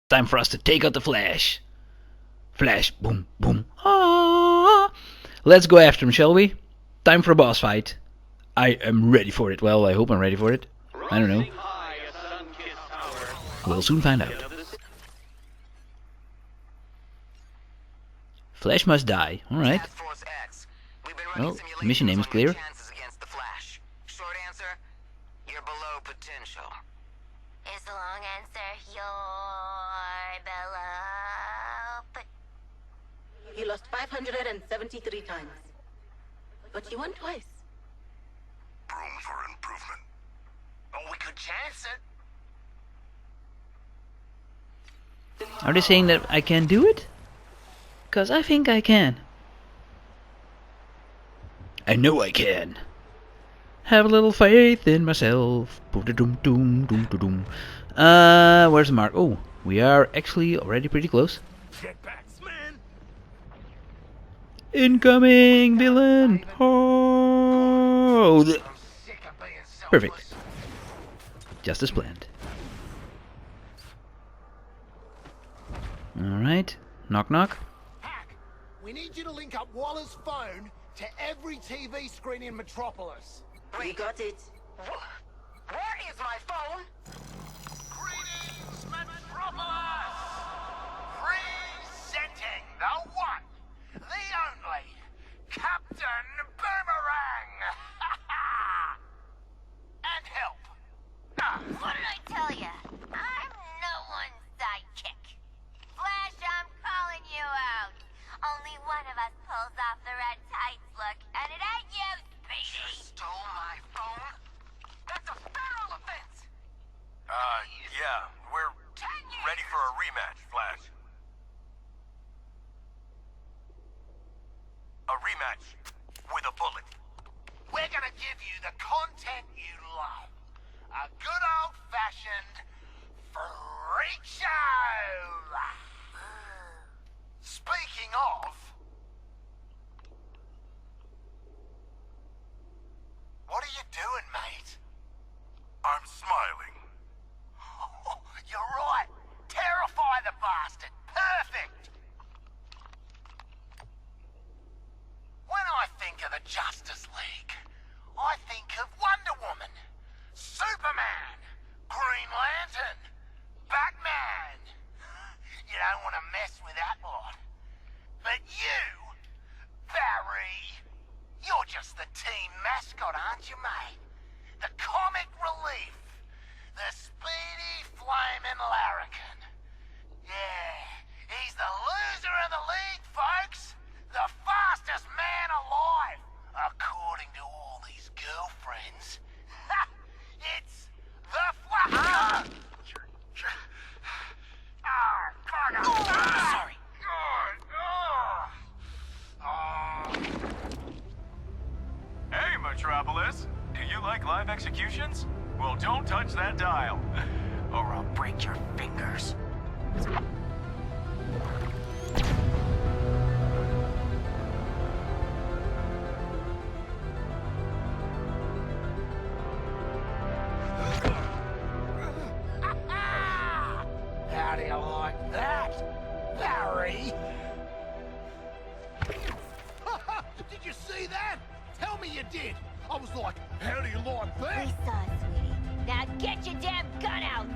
Time for us to take out the Flash. Flash, boom, boom. Ah. Let's go after him, shall we? Time for a boss fight. I am ready for it. Well, I hope I'm ready for it. I don't know. We'll soon find out. Flash must die. Alright. Well, the mission name is clear. Short answer, you're below potential. Is the long answer, you're below You lost 573 times. But you won twice. Room for improvement. Oh, we could chance it. Are they saying that I can do it? Because I think I can. I know I can. Have a little faith in myself. Boom, doom, doom, doom, doom. Where's the mark? Oh, we are actually already pretty close. Jetpacks, man. Incoming villain. Oh, perfect. Just as planned. All right. Knock, knock. Hack, we need you to link up Waller's phone to every TV screen in Metropolis. You got it. Where is my phone? Greetings, Metropolis! Presenting the one, the only, Captain Boomerang! And help! What did I tell ya? I'm no one's sidekick. Flash, I'm calling you out. Only one of us pulls off the red tights look, and it ain't you, Speedy. Stole my phone? That's a federal offense! Yeah, we're ready for a rematch, Flash. A rematch with a bullet. We're gonna give you the content you love. A good old-fashioned freak show! Speaking of... What are you doing, mate? I'm smiling. You're right. Terrify the bastard. Perfect. When I think of the Justice League, I think of Wonder Woman, Superman, Green Lantern, Batman. You don't want to mess with that lot. But you, Barry, you're just the team mascot, aren't you, mate? The comic relief. The speedy flaming larrikin. Yeah, he's the loser of the league, folks. The fastest man alive, according to all these girlfriends. It's the Flash. Sorry. Hey, Metropolis! Do you like live executions? Well, don't touch that dial, or I'll break your fingers. How do you like that, Barry? Did you see that? Tell me you did. I was like, how do you like that? We saw it, sweetie. Now get your damn gun out!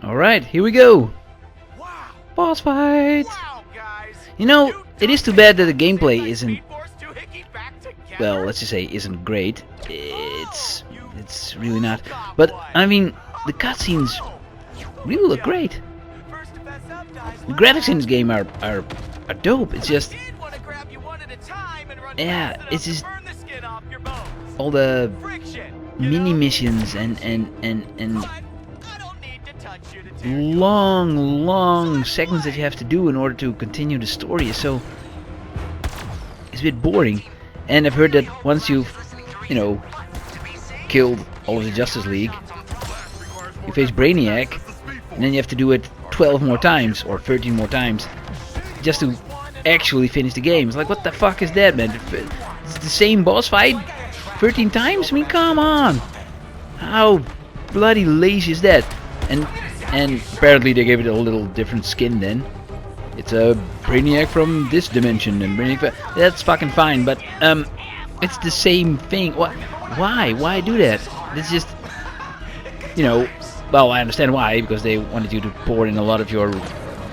Alright, here we go. Wow. Boss fight. Wow, guys! You know, You it is too took bad that the it. gameplay Like isn't, Speed Force Doohickey back together? well, let's just say isn't great. It's really not. But, I mean, the cutscenes really look great. First to fess up dies The last. graphics in this game are dope. It's just, I did want to grab you one at a time and run yeah, fast it's enough just to burn the skin off your bones. all the Friction, mini know? missions and But I don't need to touch you to tear you long segments that you have to do in order to continue the story. So it's a bit boring. And I've heard that once you've, you know, killed all of the Justice League, you face Brainiac, and then you have to do it 12 more times or 13 more times just to actually finish the game. It's like, what the fuck is that, man? the same boss fight 13 times? I mean, come on! How bloody lazy is that? And apparently they gave it a little different skin then. It's a Brainiac from this dimension, and Brainiac that's fucking fine, but it's the same thing. What? Why? Why do that? It's just, you know, well, I understand why, because they wanted you to pour in a lot of your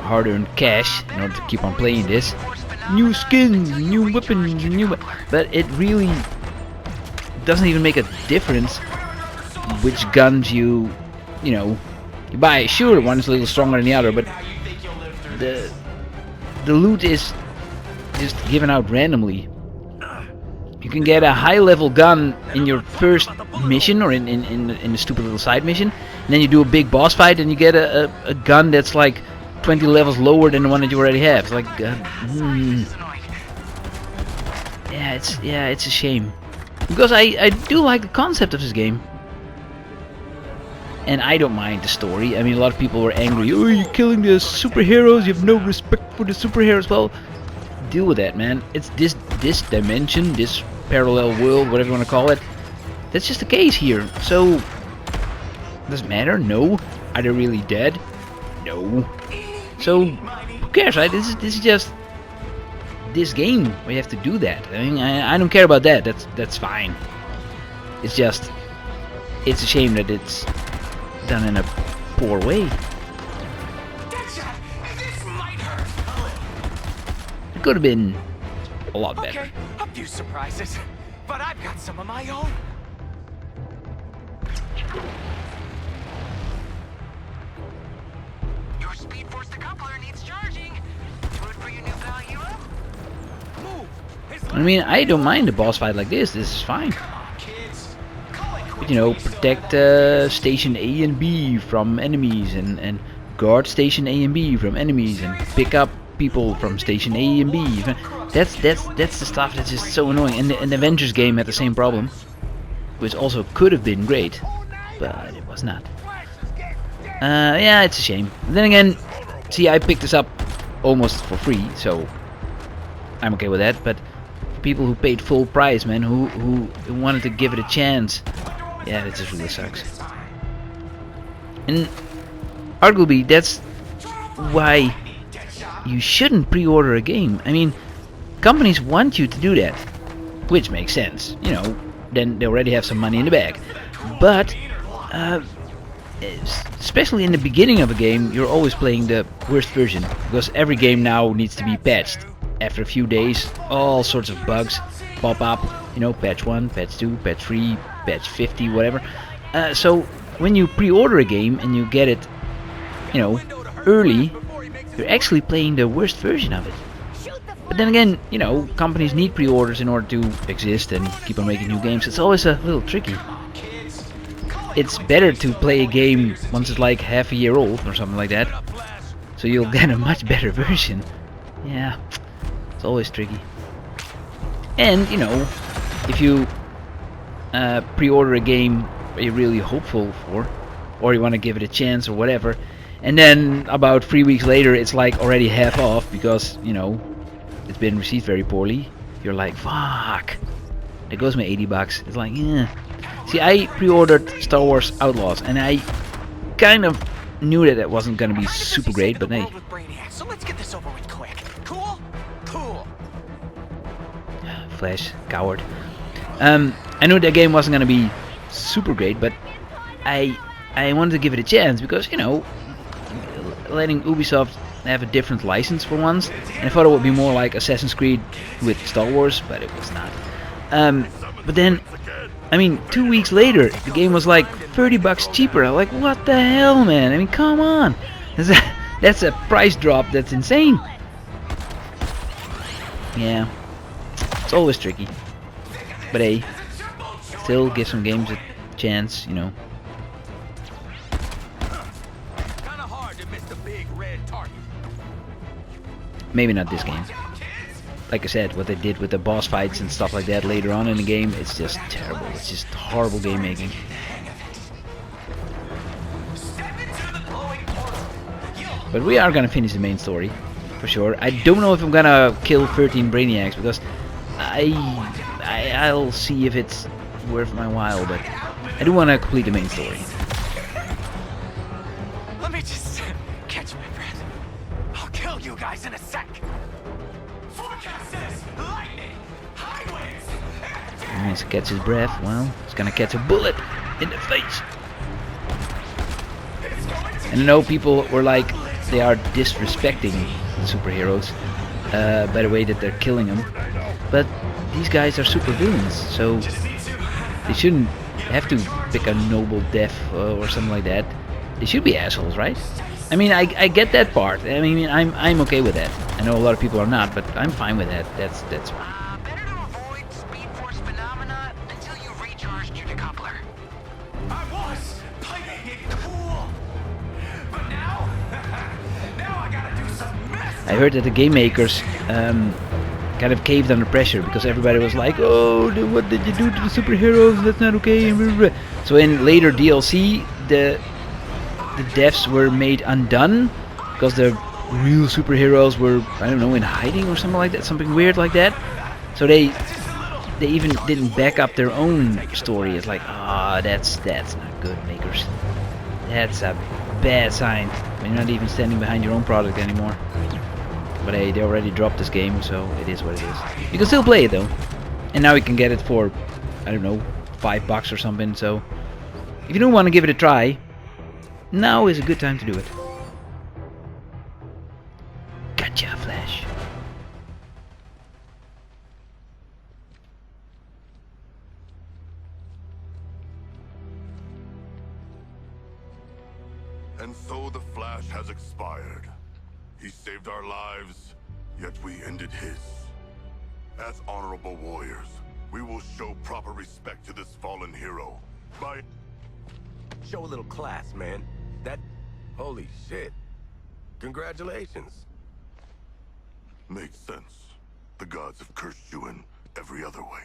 hard-earned cash in order to keep on playing this. New skins, new weapons, but it really doesn't even make a difference which guns you buy. Sure, one is a little stronger than the other, but the loot is just given out randomly. You can get a high-level gun in your first mission, or in the stupid little side mission, and then you do a big boss fight, and you get a gun that's like 20 levels lower than the one that you already have. It's like, yeah, it's a shame, because I do like the concept of this game. And I don't mind the story. I mean, a lot of people were angry. Oh, you're killing the superheroes. You have no respect for the superheroes. Well, deal with that, man. It's this dimension, this parallel world, whatever you want to call it. That's just the case here. So, does it matter? No. Are they really dead? No. So, who cares, right? This is just this game where you have to do that. I mean, I don't care about that. That's fine. It's just, it's a shame that it's done in a poor way. It could have been a lot better. Okay, a few surprises, but I've got some of my own. Your Speed Force decoupler needs charging. Good for your new value up. Move. I mean, I don't mind a boss fight like this. This is fine. But, you know, protect station A and B from enemies, and guard station A and B from enemies, and pick up people from station A and B. That's the stuff that's just so annoying. And the Avengers game had the same problem, which also could have been great, but it was not. Yeah, it's a shame. Then again, see, I picked this up almost for free, so I'm okay with that. But for people who paid full price, man, who wanted to give it a chance, yeah, that just really sucks. And arguably, that's why you shouldn't pre-order a game. I mean, companies want you to do that, which makes sense. You know, then they already have some money in the bag. But especially in the beginning of a game, you're always playing the worst version, because every game now needs to be patched. After a few days, all sorts of bugs pop up. You know, patch 1, patch 2, patch 3, patch 50, whatever. So when you pre-order a game and you get it, you know, early, you're actually playing the worst version of it. But then again, you know, companies need pre-orders in order to exist and keep on making new games. It's always a little tricky. It's better to play a game once it's like half a year old or something like that, so you'll get a much better version. Yeah, it's always tricky. And, you know, if you pre-order a game you're really hopeful for, or you want to give it a chance or whatever, and then about 3 weeks later it's like already half off because, you know, it's been received very poorly, you're like, fuck, there goes my 80 bucks. It's like, yeah. See, I pre-ordered Star Wars Outlaws, and I kind of knew that it wasn't gonna be super great, but hey. So let's get this over with quick. Cool? Cool. Flash, coward. I knew that game wasn't gonna be super great, but I wanted to give it a chance because, you know, letting Ubisoft have a different license for once, and I thought it would be more like Assassin's Creed with Star Wars, but it was not. But then, I mean, 2 weeks later, the game was like 30 bucks cheaper. I'm like, what the hell, man? I mean, come on. That's a price drop that's insane. Yeah, it's always tricky. But hey, still give some games a chance, you know. Kinda hard to miss the big red target. Maybe not this game. Like I said, what they did with the boss fights and stuff like that later on in the game, it's just terrible. It's just horrible game making. But we are gonna finish the main story, for sure. I don't know if I'm gonna kill 13 Brainiacs, because I I'll see if it's worth my while, but I do want to complete the main story. Let me just catch my breath. I'll kill you guys in a sec. Forecast says lightning, high winds. He needs to catch his breath. Well, he's gonna catch a bullet in the face. And I know people were like, they are disrespecting the superheroes by the way that they're killing them. But these guys are super villains, so they shouldn't have to pick a noble death or something like that. They should be assholes, right? I mean, I get that part. I mean, I'm okay with that. I know a lot of people are not, but I'm fine with that. That's Better to avoid Speed Force phenomena until you recharged your decoupler. I was playing it cool, but now, now I gotta do some mess. I heard that the game makers kind of caved under pressure because everybody was like, "Oh, what did you do to the superheroes? That's not okay." So in later DLC, the deaths were made undone because the real superheroes were, I don't know, in hiding or something like that, something weird like that. So they even didn't back up their own story. It's like, ah, that's not good, makers. That's a bad sign when you're not even standing behind your own product anymore. But hey, they already dropped this game, so it is what it is. You can still play it though, and now you can get it for, I don't know, $5 or something. So if you don't want to give it a try, now is a good time to do it. Gotcha, Flash. And so the Flash has expired. He saved our lives, yet we ended his. As honorable warriors, we will show proper respect to this fallen hero by... Show a little class, man. That... Holy shit. Congratulations. Makes sense. The gods have cursed you in every other way.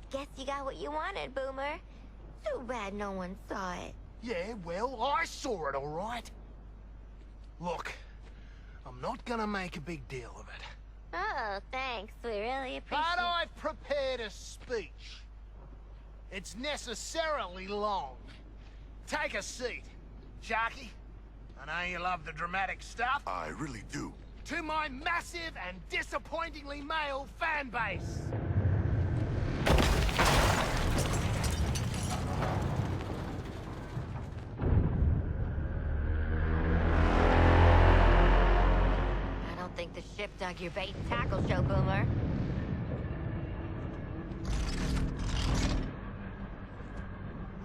Guess you got what you wanted, Boomer. Too bad no one saw it. Yeah, well, I saw it, all right. Look, I'm not gonna make a big deal of it. Oh, thanks. We really appreciate But I've prepared a speech. It's necessarily long. Take a seat, Sharky. I know you love the dramatic stuff. I really do. To my massive and disappointingly male fan base. I don't think the ship dug your bait and tackle show, Boomer.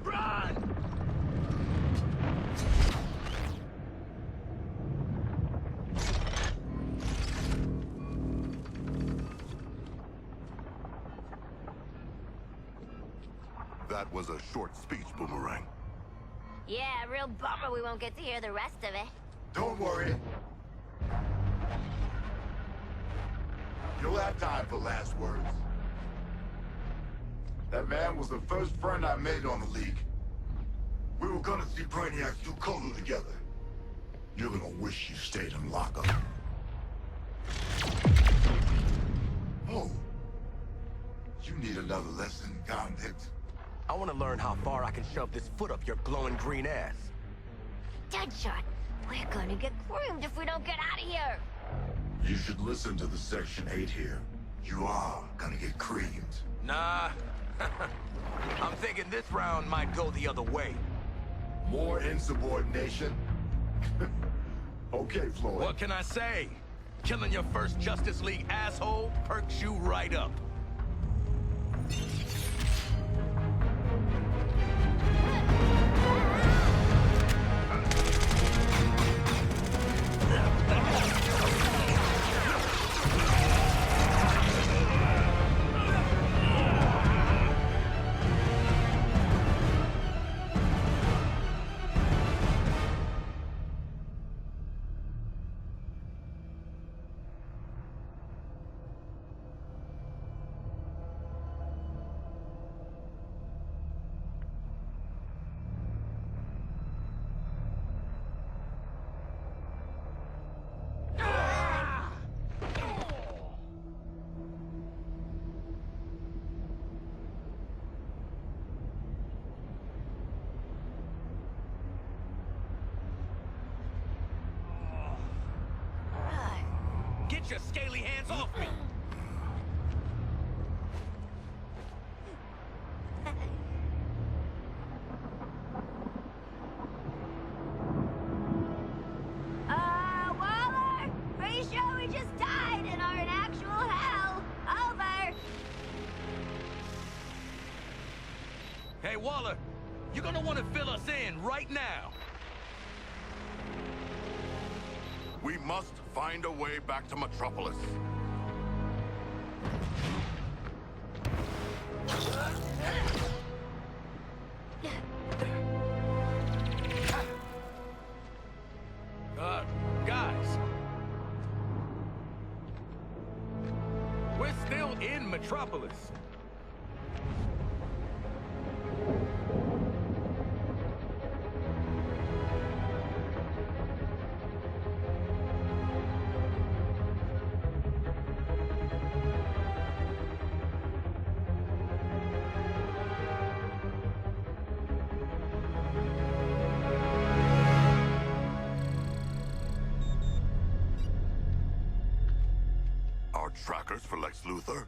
Run! That was a short speech, Boomerang. Yeah, real bummer we won't get to hear the rest of it. Don't worry. You'll have time for last words. That man was the first friend I made on the League. We were gonna see Brainiacs do Kolu together. You're gonna wish you stayed in lockup. Oh. You need another lesson, convict. I want to learn how far I can shove this foot up your glowing green ass. Deadshot, we're gonna get groomed if we don't get out of here. You should listen to the Section 8 here. You are gonna get creamed. Nah. I'm thinking this round might go the other way. More insubordination? Okay, Floyd. What can I say? Killing your first Justice League asshole perks you right up. Get your scaly hands off me! Waller? Pretty sure we just died and are in actual hell. Over. Hey, Waller, you're gonna want to fill us in right now. We must find a way back to Metropolis. Guys. We're still in Metropolis. Our trackers for Lex Luthor?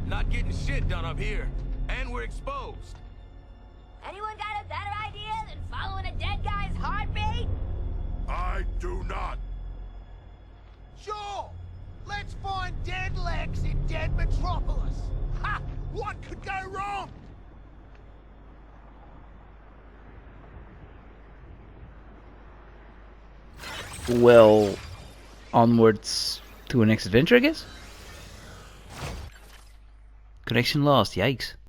Not getting shit done up here. And we're exposed. Anyone got a better idea than following a dead guy's heartbeat? I do not. Sure. Let's find dead Lex in dead Metropolis. Ha! What could go wrong? Well, onwards to our next adventure, I guess. Connection lost, yikes.